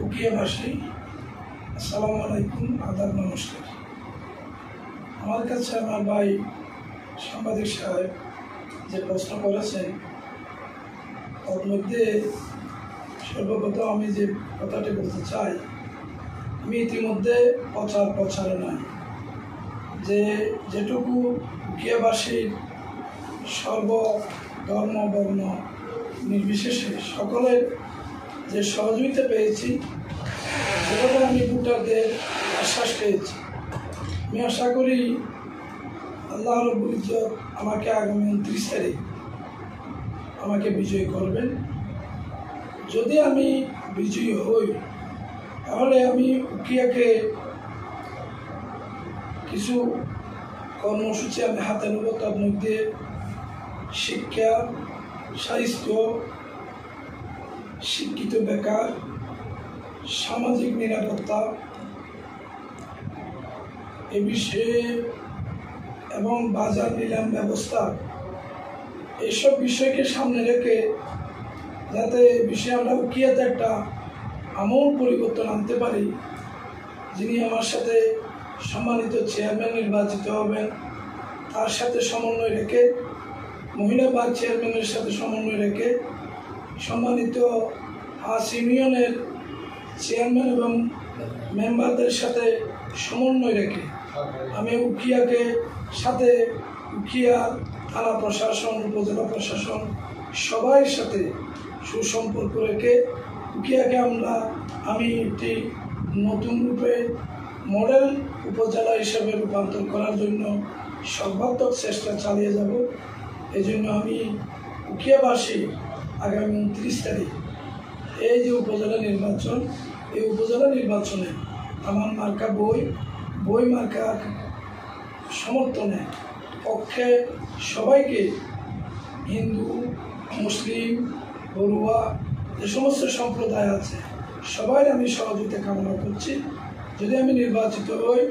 উকিয়াবাসী, আসসালামু আলাইকুম, আদাব, নমস্কার। আমার কাছে আমার ভাই সাংবাদিক সাহেব যে প্রশ্ন করেছেন তার মধ্যে সর্বপ্রথম আমি যে কথাটি বলতে চাই, আমি ইতিমধ্যে প্রচারণায় যে যেটুকু উকিয়াবাসীর সর্বধর্ম বর্ণ নির্বিশেষে সকলের যে সহযোগিতা পেয়েছি, সেভাবে আমি ভোটারদের আশ্বাস পেয়েছি। আমি আশা করি আল্লাহ রাব্বুল ইজ্জত আমাকে আগামী 29 তারিখ আমাকে বিজয়ী করবেন। যদি আমি বিজয়ী হই তাহলে আমি উকিয়াকে কিছু কর্মসূচি আমি হাতে নেব। তার মধ্যে শিক্ষা, স্বাস্থ্য, শিক্ষিত বেকার, সামাজিক নিরাপত্তা এ বিষয়ে এবং বাজার নিলাম ব্যবস্থা, এইসব বিষয়কে সামনে রেখে যাতে বিষয়ে আমরা উকিয়াতে একটা আমূল পরিবর্তন আনতে পারি। যিনি আমার সাথে সম্মানিত চেয়ারম্যান নির্বাচিত হবেন, তার সাথে সমন্বয় রেখে, মহিলা ভাগ চেয়ারম্যানের সাথে সমন্বয় রেখে, সম্মানিত ইউনিয়নের চেয়ারম্যান এবং মেম্বারদের সাথে সমন্বয় রেখে আমি উকিয়াকে সাথে উকিয়া থানা প্রশাসন, উপজেলা প্রশাসন সবার সাথে সুসম্পর্ক রেখে উকিয়াকে আমি একটি নতুন রূপে মডেল উপজেলা হিসেবে রূপান্তর করার জন্য সর্বাত্মক চেষ্টা চালিয়ে যাব। এই জন্য আমি উকিয়াবাসী আগামী 29 তারিখ এই যে উপজেলা নির্বাচন, এই উপজেলা নির্বাচনে আমার মার্কা বই মার্কার সমর্থনে পক্ষে সবাইকে, হিন্দু, মুসলিম, বড়ুয়া, যে সমস্ত সম্প্রদায় আছে সবাই আমি সহযোগিতা কামনা করছি। যদি আমি নির্বাচিত হই,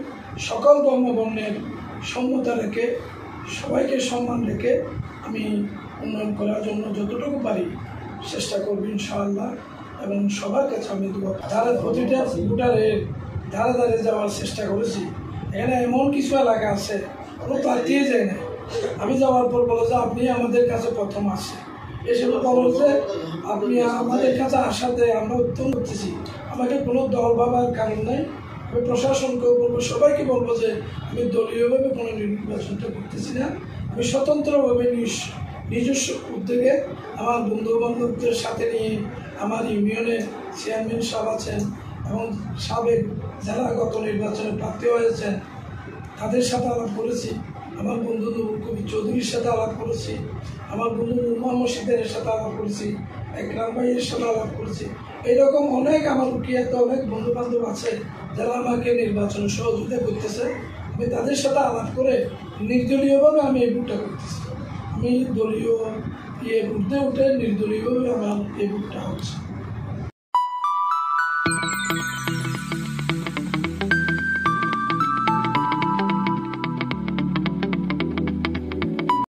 সকল ধর্মবর্ণের সম্মতা রেখে, সবাইকে সম্মান রেখে আমি উন্নয়ন করার জন্য যতটুকু পারি চেষ্টা করব ইনশাআল্লাহ। এবং সবার কাছে আমি যারা প্রতিটা ভোটারের ধারে ধারে যাওয়ার চেষ্টা করেছি। এখানে এমন কিছু এলাকা আছে কোনো প্রার্থীই যায় না, আমি যাওয়ার পর বলো যে আপনি আমাদের কাছে প্রথম আসে, এসে বলো যে আপনি আমাদের কাছে আসাতে আমরা অত্যন্ত করতেছি। আমাকে কোনো দল ভাবার কারণ নেই। আমি প্রশাসনকেও বলবো, সবাইকে বলবো যে আমি দলীয়ভাবে কোনো নির্বাচনটা করতেছি না। আমি স্বতন্ত্রভাবে নিজস্ব উদ্যোগে আমার বন্ধু বান্ধবদের সাথে নিয়ে, আমার ইউনিয়নের চেয়ারম্যান সাহেব আছেন এবং সাবেক জেলাগত নির্বাচনে প্রার্থী হয়েছেন, তাদের সাথে আলাপ করেছি। আমার বন্ধু নুরুল কবির চৌধুরীর সাথে আলাপ করেছি, আমার বন্ধু নূর মোহাম্মদ সিদ্দিকের সাথে আলাপ করেছি, একরাম ভাইয়ের সাথে আলাপ করেছি। এইরকম অনেক আমার উকিয়াতে অনেক বন্ধু বান্ধব আছে যারা আমাকে নির্বাচনে সহযোগিতা করতেছে। আমি তাদের সাথে আলাপ করে নির্দলীয়ভাবে আমি এই ভোটটা করতেছি। আমি দলীয় ভোটে নির্দলীয়ভাবে আমার এই ভোটটা হচ্ছে।